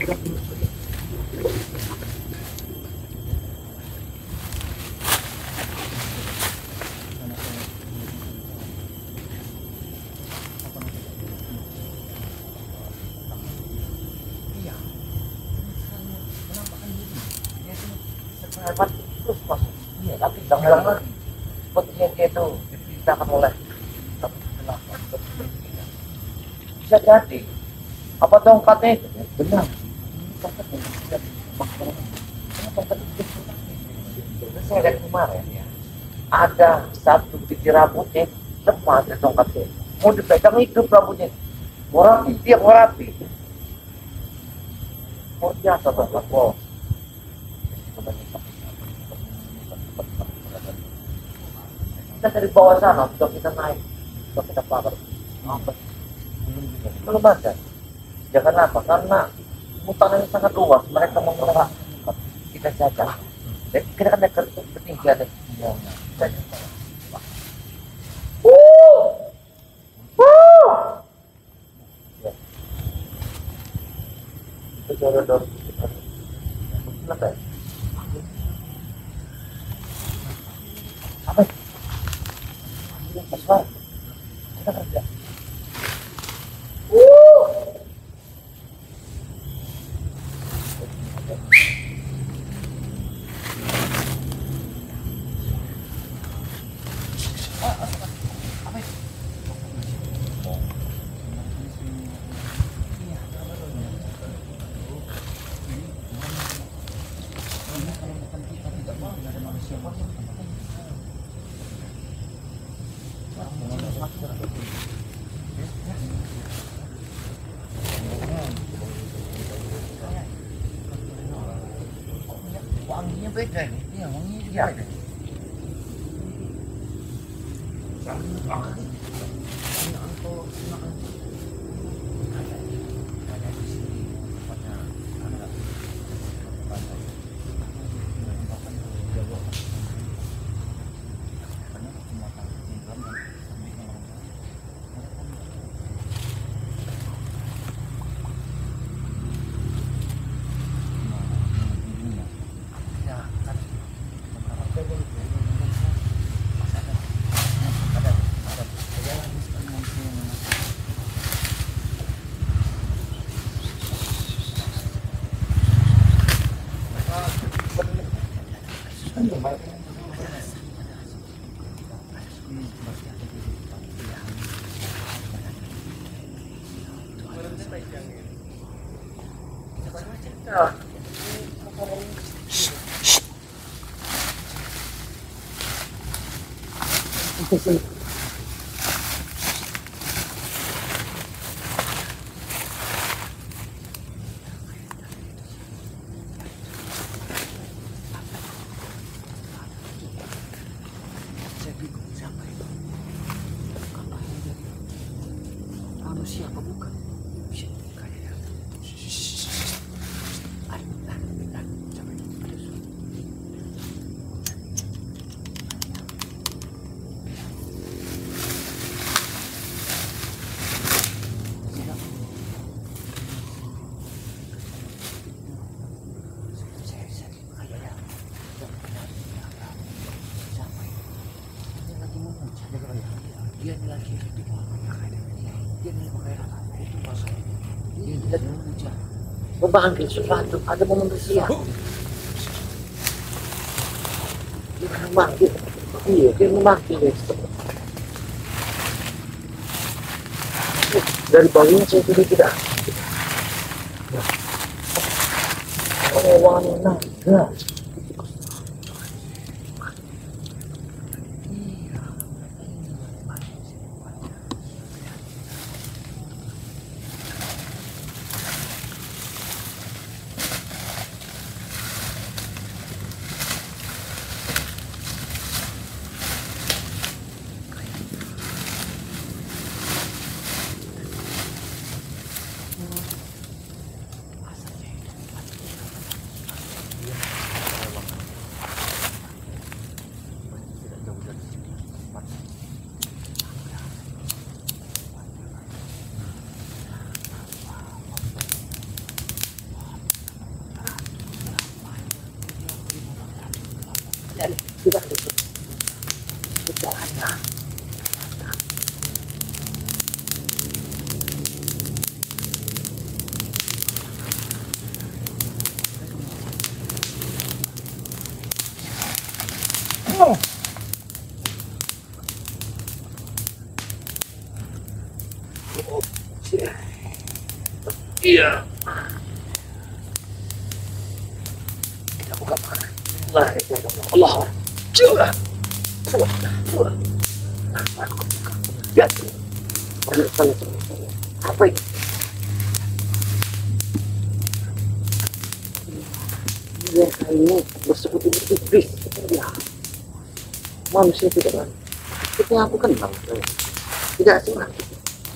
Terus masuk. Iya, tapi jangan lagi. Sepertinya dia itu diceritakan oleh bisa jadi apa tongkatnya itu benar tongkatnya saya lihat kemarin ya ada satu biji rambutnya lepas dari tongkatnya mau dipegang hidup rambutnya mau rapi dia mau rapi mau biasa tongkat wow kita dari bawah sana sudah kita naik sudah kita pakai belum ada. Jangan apa? Karena hutannya sangat luas. Mereka mengelola kita jajah. Dan kita kan ada ketinggian dan itu dorong apa? Apa? Apa? Kita kerja. Wanginya beda nih, iya wanginya juga beda. Manusia apa bukan? Dia lagi memanggil sesuatu, ada manusia. Dia memanggil, iya dia memanggil. Dari bawahnya saya sudah tidak. Oh, warna naga. Iya. Kita buka mana? Allah. Coba. Lihat. Apa ini? Ini bersekutu iblis. Ya. Manusia tidak kan? Seperti aku kenal. Tidak sih.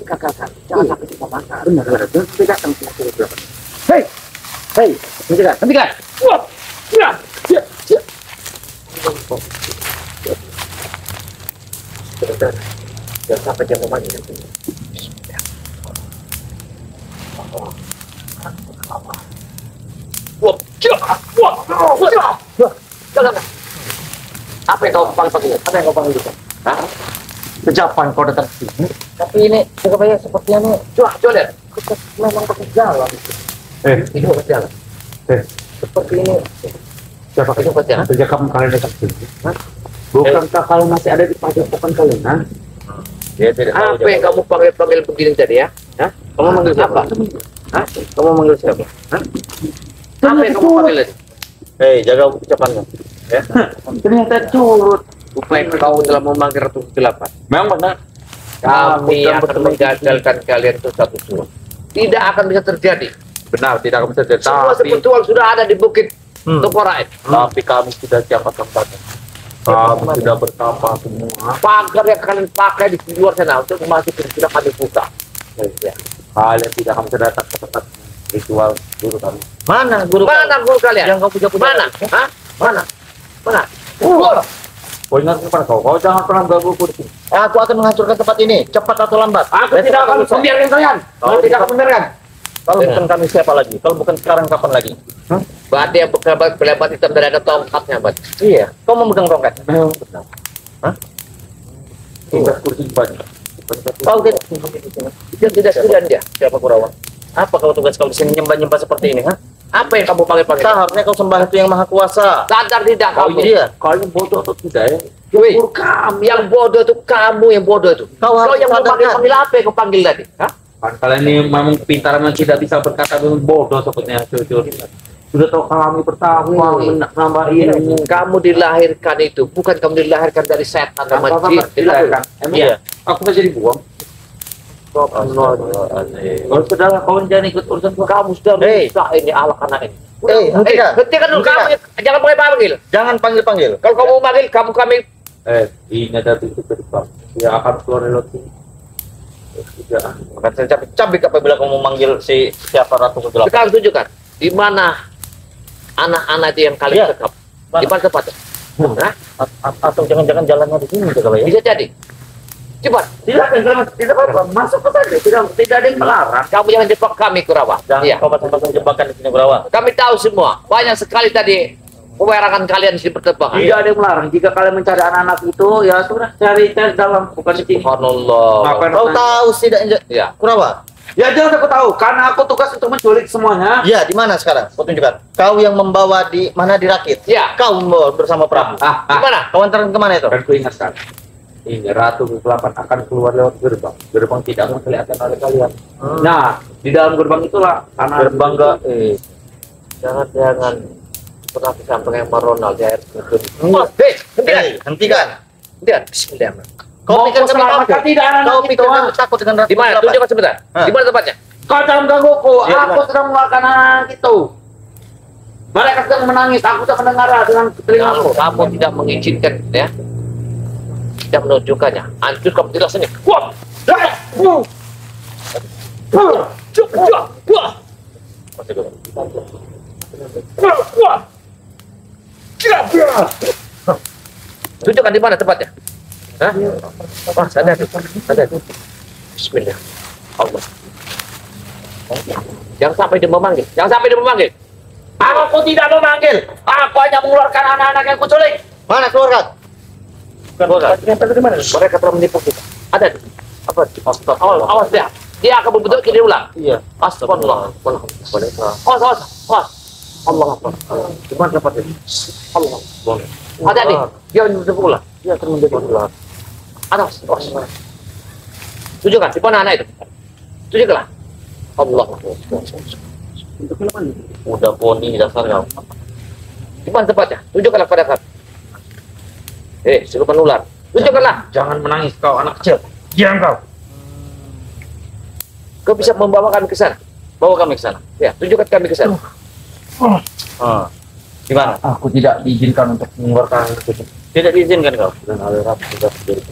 Kakak, jangan sampai kita bakar. Benar. Tidak akan kita berapa. Hei, hentikan. Wah, ya. Jangan sampai dia memanggil. Jangan. Apa yang kau panggil? Apa yang kau panggil? Hah? Kejapan kau datang ke sini. Tapi ini juga sepertinya nih. Coba lihat. Kita memang pakai jalan. Ini pakai jalan. Seperti ini. Siapa itu pakai jalan? Sejak kamu kalian datang ke sini. Bukankah kalian masih ada di padepokan kalian? Apa yang kamu panggil begini tadi ya? Hah? Kamu manggil siapa? Hah? Kamu manggil siapa? Hah? Apa yang kamu panggil tadi? Hei, jaga ucapanmu. Ya. Ternyata curut. Upaya kau telah memanggil Ratu Kegelapan. Memang benar. Kami akan menggagalkan kalian itu satu suruh. Tidak akan bisa terjadi. Benar, tidak akan bisa terjadi. Semua sebetulnya sudah ada di Bukit Tokorain. Tapi kami sudah siapkan tempatnya. Kami sudah bertapa semua. Pagar yang kalian pakai di luar sana untuk memasuki sudah kami buka. Ya. Kalian tidak akan bisa datang ke tempat ritual guru kami. Mana guru kalian? Yang kau puja mana? Hah? Mana? Kau ingat kepada kau jangan pernah ganggu di sini. Aku akan menghancurkan tempat ini, cepat atau lambat. Aku tidak akan membiarkan kalian. Kau tidak akan membiarkan. Kalau bukan kami siapa lagi? Kalau bukan sekarang kapan lagi? Berarti yang berkelebat hitam dan ada tongkatnya, Bat. Iya. Kau memegang tongkat? Benar. Hah? Tinggal kursi banyak. Kau tidak segan dia. Siapa Kurawa? Apa kau tugas kau di sini nyembah-nyembah seperti ini, ha? Apa yang kamu panggil-panggil? Seharusnya kau sembah itu yang maha kuasa. Sadar tidak kamu? Iya. Kalian bodoh atau tidak ya? Kami yang bodoh itu kamu yang bodoh itu. Kau yang panggil apa yang kau panggil tadi? Hah? Kan kalian ini memang pintar memang tidak bisa berkata dengan bodoh sepertinya. Sudah tahu kami pertama menambah ilmu. Kamu dilahirkan itu bukan kamu dilahirkan dari setan sama jin. Dilahirkan. Iya. Aku bisa dibuang. Kalau sudah kau jangan ikut urusan kamu sudah rusak ini anak-anak ini. Hentikan dulu kamu, jangan panggil. Jangan panggil. Kalau kamu panggil kami. Ini ada pintu ke depan. Dia akan keluar dari loti. Akan saya cabik apabila kamu memanggil si siapa Ratu Kegelapan. Sekarang tunjukkan di mana anak-anak itu yang kalian sekap. Di mana tempatnya? Atau jangan-jangan jalannya di sini juga ya? Bisa jadi. Cepat, tidak apa-apa, masuk ke tadi, tidak ada yang melarang. Kamu jangan jebak kami, Kurawa. Jangan kau pasang-pasang jebakan di sini, Kurawa. Kami tahu semua, banyak sekali tadi pewerangan kalian di pertebangan. Tidak ada yang melarang. Jika kalian mencari anak-anak itu, ya sudah cari dalam, bukan di sini. Subhanallah. Kau tahu tidak, ya, Kurawa? Ya jelas aku tahu, karena aku tugas untuk menculik semuanya. Ya, di mana sekarang? Kau tunjukkan. Kau yang membawa di mana dirakit? Ya. Kau membawa bersama Prabu. Di mana? Kau antaran kemana itu? Kan ku ingatkan. Ini Ratu Kegelapan akan keluar lewat gerbang. Gerbang tidak akan kelihatan oleh kalian. Nah, di dalam gerbang itulah karena gerbang jangan pernah disampaikan yang Ronald ya. Hentikan. Bismillah. Kau pikir kami tidak anak itu takut dengan Ratu? Di mana? Tunjukkan sebentar. Di mana tempatnya? Kau jangan gangguku. Aku sedang mengeluarkan anak itu. Mereka sedang menangis. Aku sedang mendengar dengan telingaku. Kamu tidak mengizinkan, ya? Tidak menunjukkannya. Hancur kamu tidak sini. Wah! Tunjukkan di mana tempatnya. Hah? Wah, sadar. Bismillah. Allah. Jangan sampai dia memanggil. Aku tidak memanggil. Aku hanya mengeluarkan anak-anak yang kuculik. Mana keluarkan? Mereka telah menipu kita. Ada apa? Awas dia. Dia akan berbentuk kiri ulang. Iya. Astagfirullah. Awas. Allah. Di mana tempatnya? Allah. Hati-hati, dia menjadi ular. Dia akan menjadi ular. Atas, tunjukkan di mana anak itu. Tunjukkanlah. Allah. Udah poni dasar kau. Di mana tempatnya? Tunjukkanlah pada kami. Siluman ular. Tunjukkanlah. Jangan menangis kau anak kecil. Diam kau. Kau bisa membawa kami ke sana. Bawa kami ke sana. Ya, tunjukkan kami ke sana. Di mana? Aku tidak diizinkan untuk mengeluarkan anak kecil. Tidak diizinkan kau. Dan aliran sudah berdiri.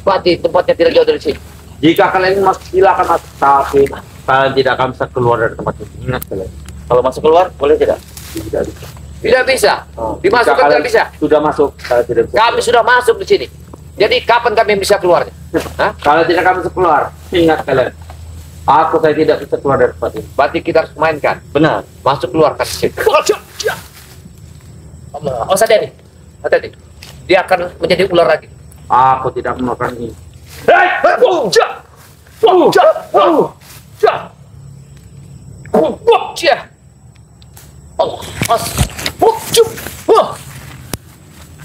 Pati, tempatnya tidak jauh dari sini. Jika kalian masuk silakan masuk, tapi kalian tidak akan bisa keluar dari tempat ini. Ingat kalian. Kalau masuk keluar, boleh tidak? Tidak bisa. Tidak bisa. Dimasukkan Jika tidak bisa. Sudah masuk, kalian tidak bisa. Kami sudah masuk di sini. Jadi kapan kami bisa keluarnya? Hah? Kalau tidak kami bisa keluar, ingat kalian. Saya tidak bisa keluar dari tempat ini. Berarti kita harus mainkan. Benar. Masuk keluar ke sini. Allah. Oh, sadari. Hati-hati. Dia akan menjadi ular lagi. Aku tidak melakukan ini.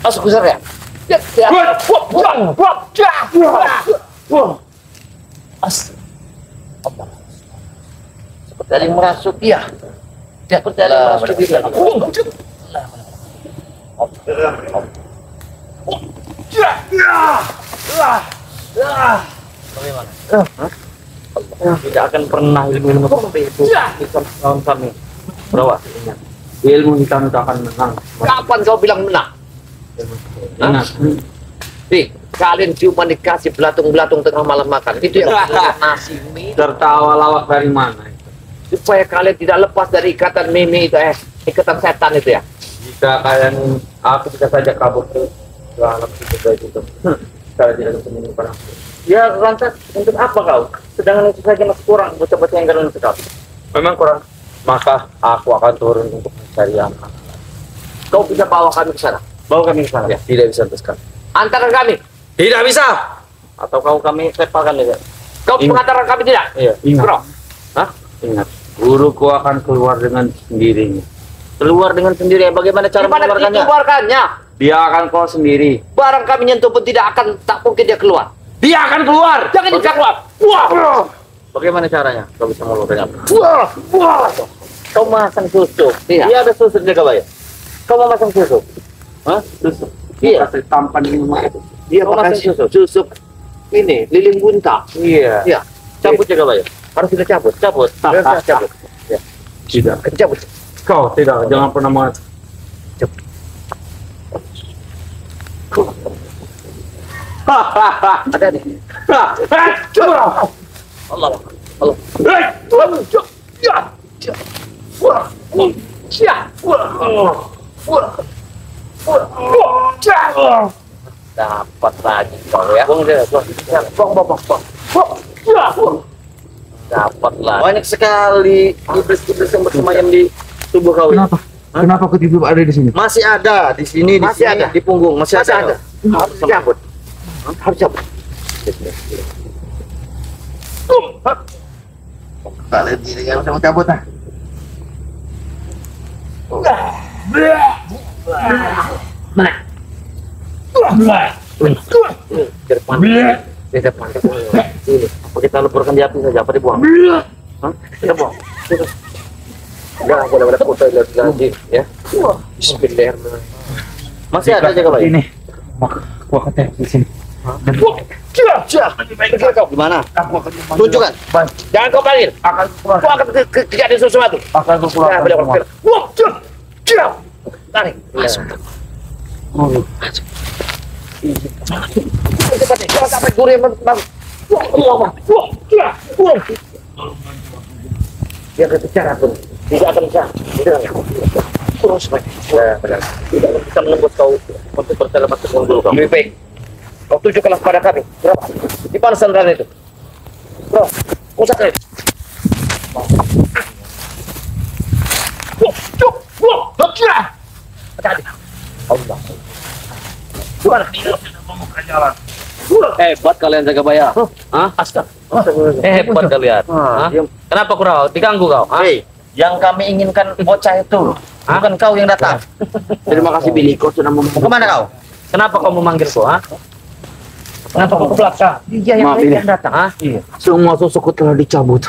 Masuk besar ya. Seperti ada yang merasuk, iya. Dia seperti ada yang merasuk di dalam. Bagaimana? Tidak akan pernah ilmu seperti itu bisa melawan kami. Berapa? Ilmu hitam itu akan menang. Kapan kau bilang menang? Ingat. Kalian cuma dikasih belatung-belatung tengah malam makan. Itu yang nasi mie. Tertawa lawak dari mana itu? Supaya kalian tidak lepas dari ikatan mimi itu, ikatan setan itu ya. Jika kalian, aku bisa saja kabur ke alam juga itu. Kalian tidak bisa menemukan aku. Ya lantas untuk apa kau? Sedangkan itu saja masih kurang buat tempat yang kalian sekali. Memang kurang. Maka aku akan turun untuk mencari anak. Kau bisa bawa kami ke sana. Bawa kami ke sana. Ya. Tidak bisa teruskan. Antarkan kami. Tidak bisa. Atau kami sepakan ya. Kau mengantarkan kami tidak? Iya. Ingat. Bro. Hah? Ingat. Guruku akan keluar dengan sendirinya. Keluar dengan sendiri. Bagaimana cara mengeluarkannya? Dia akan keluar sendiri. Barang kami nyentuh pun tidak mungkin dia keluar. Dia akan keluar. Jangan dia keluar. Wah. Bagaimana caranya? Kau bisa mengeluarkan apa? Wah. Kau masang susuk. Iya. Ada susuk jaga bayar. Kau mau masang susuk? Hah? Susuk. Iya. Kasih tampan di rumah itu. Dia pakai susuk ini lilin bunta. Iya. Iya. Cabut jaga bayar. Harus kita cabut. Cabut. Ya. Tidak. Cabut. Kau tidak. Jangan pernah mau. Ada nih. Allah. Dapat lagi kau ya. Dapat lagi. Banyak sekali iblis-iblis yang bersemayam di tubuh kau. Kenapa? Kenapa ketidup ada di sini? Masih ada di sini, di Masih sini, ada. di punggung, masih ada. Harus cabut. Harus cabut. Kalian tidak yang mau cabut ah? Mana? Di depan. Di depan. Ini. Apa kita leburkan di api saja? Apa dibuang? Hah? Kita buang. Jangan boleh putar lagi ya. Bismillahirrahmanirrahim. Masih ada jaga bayi. Ini. Aku akan teh di sini. Gimana? Tunjukkan. Jangan kau panggil. Kau akan kejadian sesuatu. Akan aku Ya, boleh keluar. Tarik. Masuk. Cepat nih. Jangan sampai guru yang dia berbicara pun tidak akan bisa. Terus baik. Ya, benar. Tidak bisa menembus kau untuk bertelepat dengan guru kau. Lebih baik. Kau tunjukkanlah kepada kami. Berapa? Di mana sandal itu? Bro, usah kali. Allah. Gimana? Hebat kalian jaga bayar. Hah? Astaga. Hebat kalian. Hah? Kenapa kau diganggu kau? Hah? Hei, yang kami inginkan bocah itu Bukan kau yang datang. Terima kasih Billy, kau sudah membantu. Kemana kau? Kenapa kau memanggilku, ha? Kenapa kau ke belakang? Iya, Maaf, Billy. yang datang, ha? Iya. Semua susukku telah dicabut.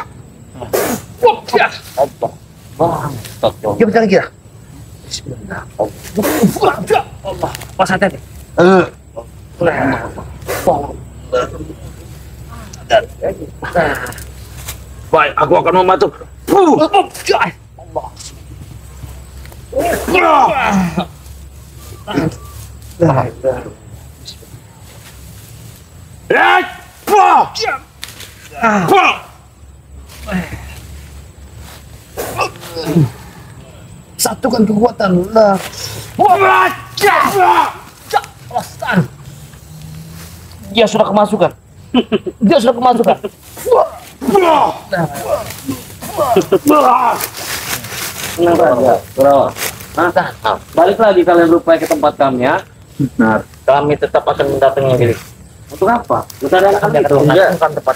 Allah. Wah, dia bentar lagi dah. Bismillah. Allah. Pas hati-hati. Baik, aku akan membantu. Satukan kekuatan. Dia sudah kemasukan. Dia sudah kemasukan. Balik lagi kalian berupaya ke tempat kami, ya. Benar. Kami tetap akan mendatangi Billy. Untuk apa? Kita ada anak itu. Bukan tempat.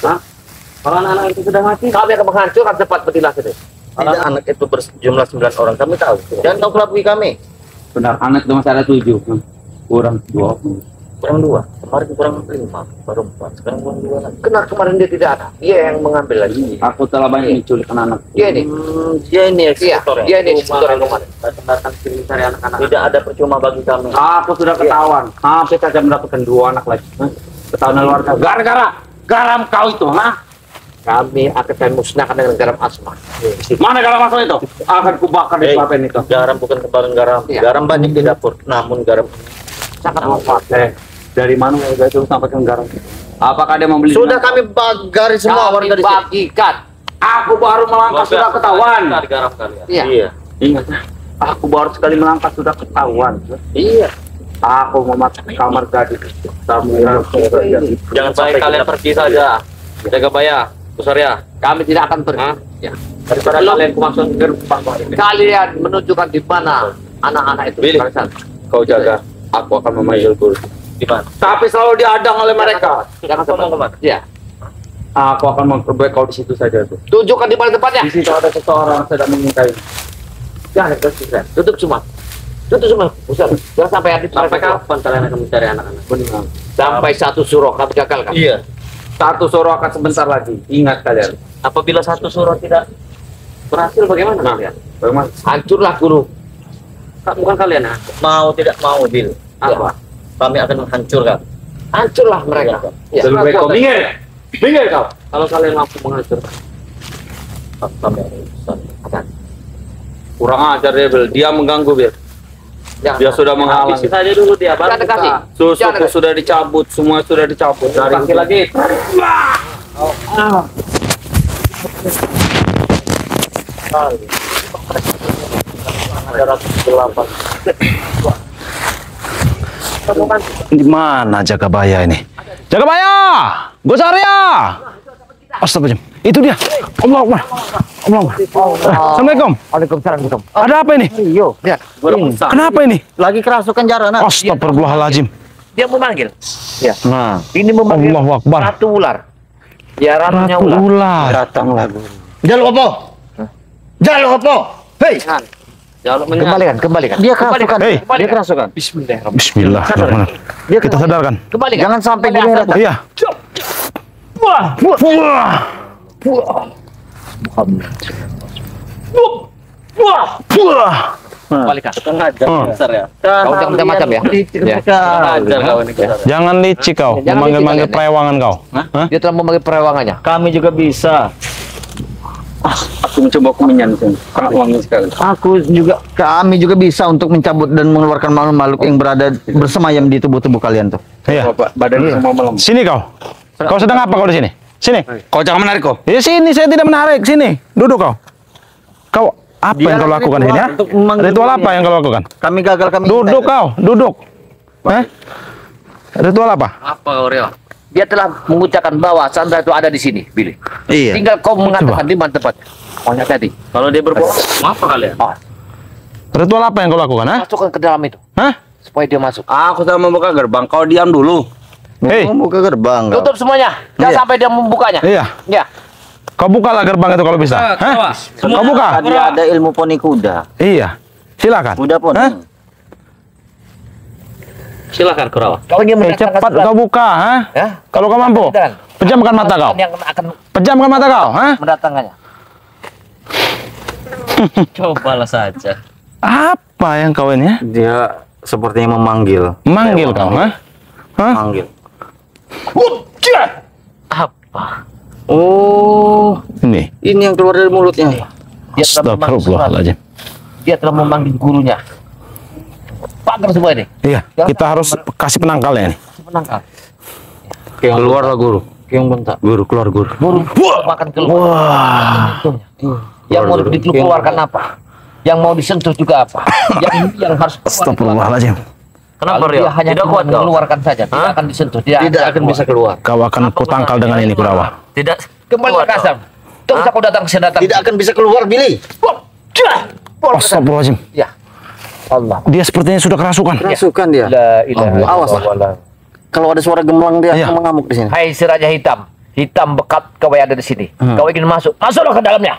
Kalau anak-anak itu sudah mati, Kami akan menghancurkan tempat petilas itu. tidak anak itu berjumlah 9 orang, kami tahu. Jangan kau kelabui kami. Benar, anak itu masih ada 7. Kurang 2. Kurang 2, kemarin kurang 5, baru 4, sekarang kurang 2 lagi. Kenapa kemarin dia tidak ada? Dia yang mengambil lagi. Aku telah banyak menculik anak. Dia ini. Dia ini eksekutor ya? Dia ini eksekutor yang kemarin. Datang sini cari anak-anak. Tidak ada percuma bagi kami. Aku sudah ketahuan. Hampir saja mendapatkan 2 anak lagi. Ketahuan luar biasa. Gara-gara garam kau itu, Kami akan musnahkan dengan garam asma. Mana garam asal itu? Akan kubakar di pelapen itu. Garam bukan kembaran garam. Iya. Garam banyak di dapur, namun garam Sangat manfaat. Dari mana mereka itu sampaikan garam? Apakah dia membeli? Sudah kami bagari semua warga di sini. Bagikan. Aku baru melangkah sudah ketahuan. Cari garam kalian. Iya. Ingat, aku baru sekali melangkah sudah ketahuan. Iya. Aku memasuk kamar gadis. Jangan sampai kalian pergi saja. Jaga baya, Kusarya. Kami tidak akan pergi. Hah? Ya. Daripada Belum. kalian kumasuk gerbang ini. Kalian menunjukkan di mana anak-anak itu. Billy. Barisan. Kau jaga. Aku akan memanggil guru. Di mana? Tapi selalu diadang oleh mereka. Jangan Kau mau sampai. kemana? Iya. Aku akan memperbaiki kau di situ saja tuh. Tunjukkan di mana tempatnya. Di situ ada seseorang sedang mengintai. Jangan terus. Tutup semua. Tutup semua. Usah. Jangan sampai ada Sampai kapan kalian akan mencari anak-anak? Benar. Sampai satu suruh kami gagalkan. Iya. Satu suruh akan sebentar lagi. Ingat kalian. Apabila satu surat tidak berhasil, bagaimana kalian? Bagaimana? Hancurlah guru. Bukan kalian, ya? Mau tidak mau, Bil. Apa? Kami akan menghancurkan. Hancurlah mereka. Ya. Lebih baik kau minggir. Minggir kau. Kalau kalian mampu menghancurkan, kami akan urusan. Kurang ajar dia, Bil. Dia mengganggu, Bil. Jangan. Dia sudah menghalangi. Habisi saja dulu dia, baru Jangan kasih. kita. Susuku sudah dicabut, semua sudah dicabut. Kaki lagi. Di mana Jagabaya ini? Jagabaya! Gosarya! Astagfirullahaladzim. Itu dia. Allah Akbar. Allah Akbar. Assalamualaikum. Waalaikumsalam. Ada apa ini? Iyo, lihat. Kenapa ini? Lagi kerasukan jarana. Astagfirullahaladzim. Dia memanggil. Ya. Nah, Ini memanggil Allahu Akbar. ratu ular. Ya, ratunya Ratu ular. ular. Datanglah. Jaluk apa? Jaluk apa? Hei. Jaluk Kembalikan. Dia kerasukan. Hei. Dia kerasukan. Bismillahirrahmanirrahim. Kita sadarkan. Kembalikan. Jangan sampai gini ratu. Iya. Wah. Wah. Kembalikan. Sengaja besar ya. Kau jangan macam-macam ya. Ya. Sengaja kau ini besar. Jangan licik kau. Jangan Memanggil-manggil licik kalian, perewangan kau. Hah? Dia telah memanggil perewangannya. Kami juga bisa. Aku mencoba aku menyanyikan. Wangi sekali. Kami juga bisa untuk mencabut dan mengeluarkan makhluk-makhluk yang berada bersemayam di tubuh-tubuh kalian tuh. Iya. Bapak, badan semua malam. Sini kau. Kau sedang apa kau di sini? Sini. Kau jangan menarik kau. Ya sini, saya tidak menarik. Sini, duduk kau. Kau apa yang kau lakukan di sini? Ya? untuk memanggil Ritual apa dunia. yang kau lakukan? Kami gagal kami. Duduk kau, duduk. Ritual apa? Apa kau Rio? Dia telah mengucapkan bahwa Sandra itu ada di sini, Billy. Iya. Tinggal kau mengatakan di mana tempatnya. Maunya tadi. Kalau dia berbohong, apa kalian? Ritual apa yang kau lakukan? Masukkan ke dalam itu. Hah? Supaya dia masuk. Aku sudah membuka gerbang. Kau diam dulu. Hei, Mau buka gerbang. kau. Tutup semuanya. Jangan Iya. sampai dia membukanya. iya. Ya. Kau bukalah gerbang itu kalau bisa. Hah? Kau buka. Tadi ada ilmu poni kuda. Iya. Silakan. Udah pun. Hah? Silakan Kurawa. Kau ingin Cepat kau buka, ha? Ya? Kalau kau mampu. Dan Pejamkan mata kau. yang akan Pejamkan mata kau, ha? mendatangkannya. Cobalah saja. Apa yang kau ini, ya? Dia sepertinya memanggil. Manggil kau, ha? Hah? Manggil. Apa? Oh, Ini. ini yang keluar dari mulutnya. Dia telah memanggil Astagfirullahaladzim. Dia telah memanggil gurunya. Pagar semua ini. Iya, kita harus kasih penangkalnya nih. Menangkal. Keluarlah guru. Yang bentar. Guru, keluar guru. Guru makan keluar. Wah. Yang mau dikeluarkan apa? Yang mau disentuh juga apa? yang harus keluar. Astagfirullahaladzim. Kenapa Kalau Rio? dia hanya Tidak kuat kau? mengeluarkan saja, tidak akan disentuh, tidak akan bisa keluar. Kau akan kutangkal dengan ini, Kurawa. Tidak. Kembali ke kasam. Tunggu aku datang ke datang. Tidak akan bisa keluar, Billy. Astagfirullahaladzim. Ya. Allah. Dia sepertinya sudah kerasukan. Kerasukan dia. La ilaha Awas illallah. Kalau ada suara gemelang dia Iya. akan mengamuk di sini. Hai si Raja Hitam. Hitam bekat kau yang ada di sini. Kau ingin masuk? Masuklah ke dalamnya.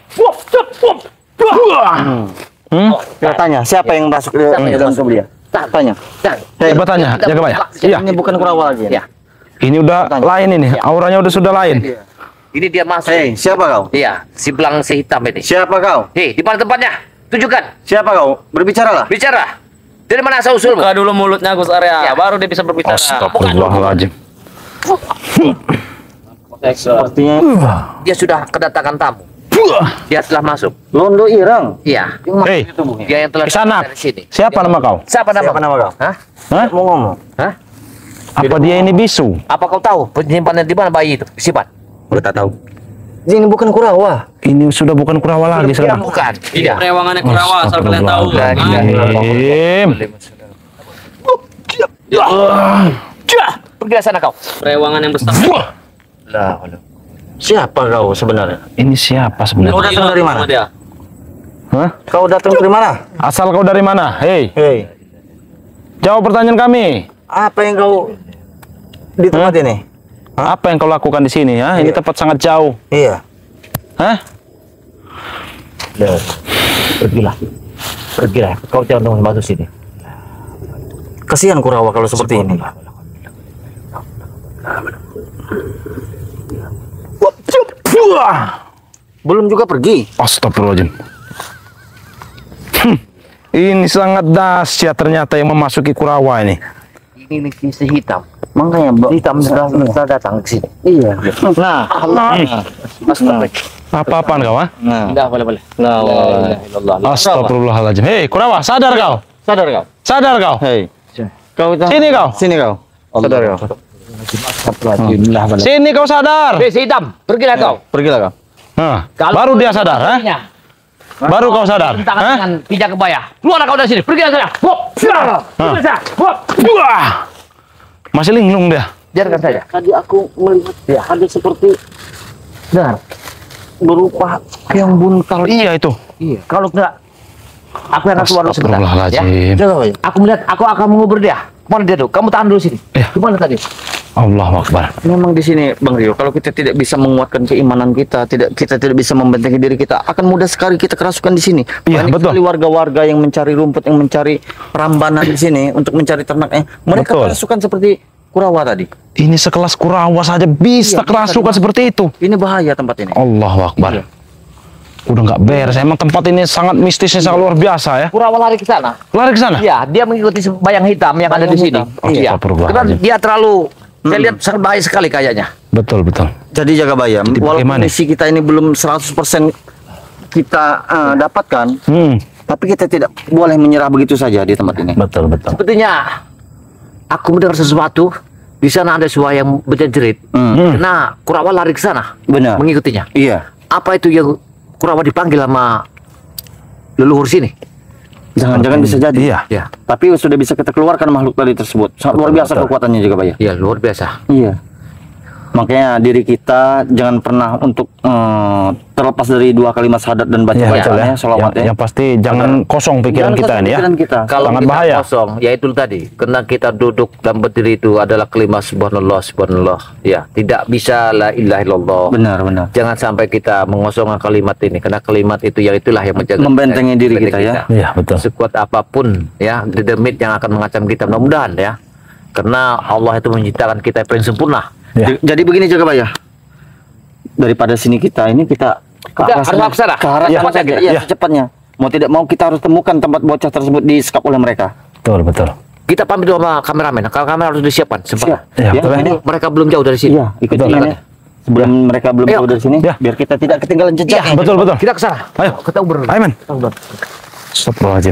Kita tanya, siapa yang masuk ke dalam tubuh dia? Tanya. Coba tanya, jaga Baya. Iya. Ini bukan Kurawa lagi. Ya. Ini udah lain ini. Auranya udah sudah lain. Ini dia masuk. Hei, siapa kau? Iya, si belang si hitam ini. Siapa kau? Hei, di mana tempatnya? Tunjukkan. Siapa kau? Berbicaralah. Bicara. Dari mana asal usulmu? Buka dulu mulutnya Gus Arya, Ya. baru dia bisa berbicara. Astagfirullahaladzim. Sepertinya Dia sudah kedatangan tamu. Dia telah masuk. Londo Irang. Iya. Hei, Dia yang telah Kisanak. dari sini. Siapa nama kau? Siapa nama? Siapa nama kau? Hah? Hah? Mau ngomong? Hah? Apa dia ini bisu? Apa kau tahu penyimpanan di mana bayi itu? Simpan. Udah tak tahu. Ini bukan Kurawa. Ini sudah bukan Kurawa lagi sekarang. Bukan. Ini Tidak. perewangannya Kurawa, asal kalian tahu. Astagfirullahaladzim. Pergi ke sana kau. Perewangan yang besar. Siapa kau sebenarnya? Ini siapa Kau sebenarnya? datang dari mana? Dia. Hah? Kau datang dari mana? Asal kau dari mana? Hei, Hei, jawab pertanyaan kami. apa yang kau di tempat ini? Apa yang kau lakukan di sini? Ya? Ini tempat sangat jauh. Iya. Hah? Pergilah. Pergilah. Kau jangan masuk sini. Kasihan Kurawa kalau seperti ini. Belum juga pergi. Astagfirullahaladzim. Ini sangat dahsyat ternyata yang memasuki Kurawa ini. Ini si hitam. Makanya Hitam sudah datang ke sini. Iya. Nah, Apa-apaan kau? Ha? nah. Tidak boleh. Astagfirullahaladzim. Hei, Kurawa, sadar kau? Sadar kau. Sadar kau? Hei, kau Sini kau. Sini kau. Sadar kau. Sini kau sadar. Hei si hitam. Pergilah kau. Pergilah kau. Hah, baru dia sadar, ha? Baru kau sadar, Tangan ha? dengan pijak kebaya. Keluarlah kau dari sini. Pergi dari sana. Wah, masih linglung dia. Biarkan saja. Tadi aku melihat ada seperti Dengar. berupa yang buntal. Iya itu. Iya. Kalau tidak, aku yang akan keluar dulu sebentar. Astagfirullahaladzim. Coba. Aku melihat, aku akan mengubur dia. Mana dia tuh? Kamu tahan dulu sini. Iya. Gimana tadi? Allahu Akbar. Memang di sini Bang Rio, kalau kita tidak bisa menguatkan keimanan kita, kita tidak bisa membentengi diri kita, akan mudah sekali kita kerasukan di sini. Iya, Banyak betul. sekali warga-warga yang mencari rumput, yang mencari rambanan di sini untuk mencari ternaknya. Mereka Betul. kerasukan seperti Kurawa tadi. Ini sekelas Kurawa saja bisa Iya, kerasukan seperti itu. Ini bahaya tempat ini. Allahu Akbar. Udah nggak beres. Emang tempat ini sangat mistisnya, sangat luar biasa ya. Kurawa lari ke sana. Lari ke sana. Iya, dia mengikuti bayang hitam yang ada di sini. Iya. Astagfirullahaladzim. Karena dia terlalu, saya lihat sangat bahaya sekali kayaknya. Betul, betul. Jadi jaga bayam, walaupun bagaimana? misi kita ini belum 100% kita dapatkan, tapi kita tidak boleh menyerah begitu saja di tempat ini. Betul, betul. Sepertinya aku mendengar sesuatu. Di sana ada suara yang berjerit. Nah, Kurawa lari ke sana. Benar. Mengikutinya. Iya. Apa itu yang Kurawa dipanggil sama leluhur sini? Jangan-jangan bisa jadi. Iya. Ya. Tapi sudah bisa kita keluarkan makhluk tadi tersebut. Sangat luar biasa kekuatannya juga, Bayam. Iya, luar biasa. Iya. Makanya diri kita jangan pernah untuk terlepas dari 2 kalimat syahadat dan baca Ya, betul bacaannya, salawat ya. Yang pasti jangan kosong pikiran Jangan kita kosong ini ya. pikiran kita. Kalau Sangat kita bahaya. kosong, ya itu tadi. Karena kita duduk dan berdiri itu adalah kalimat subhanallah, subhanallah. Ya, tidak bisa la ilaha illallah. Benar, benar. Jangan sampai kita mengosongkan kalimat ini, karena kalimat itu yang itulah yang menjaga Membentengi diri kita ya. Iya, betul. Sekuat apapun ya, demit yang akan mengancam kita, mudah-mudahan ya. Karena Allah itu menciptakan kita yang paling sempurna. Ya. Jadi begini Jogabaya. Daripada sini kita ke Kita arah harus sana, laksana. ke arah Ya, sana saja. ya. Ya, secepatnya. Mau tidak mau kita harus temukan tempat bocah tersebut disekap oleh mereka. Betul, betul. Kita pamit sama kameramen. Kalau kamera harus disiapkan. Sempat. Ya, Ya, betul. ini Mereka belum jauh dari sini. iya, ikuti Betul. ini. Sebelum mereka belum Ayo. jauh dari sini, Ya. biar kita tidak ketinggalan jejak. Betul, betul. Kita ke sana. Ayo. Kita uber. Ayo, men. Astagfirullahaladzim.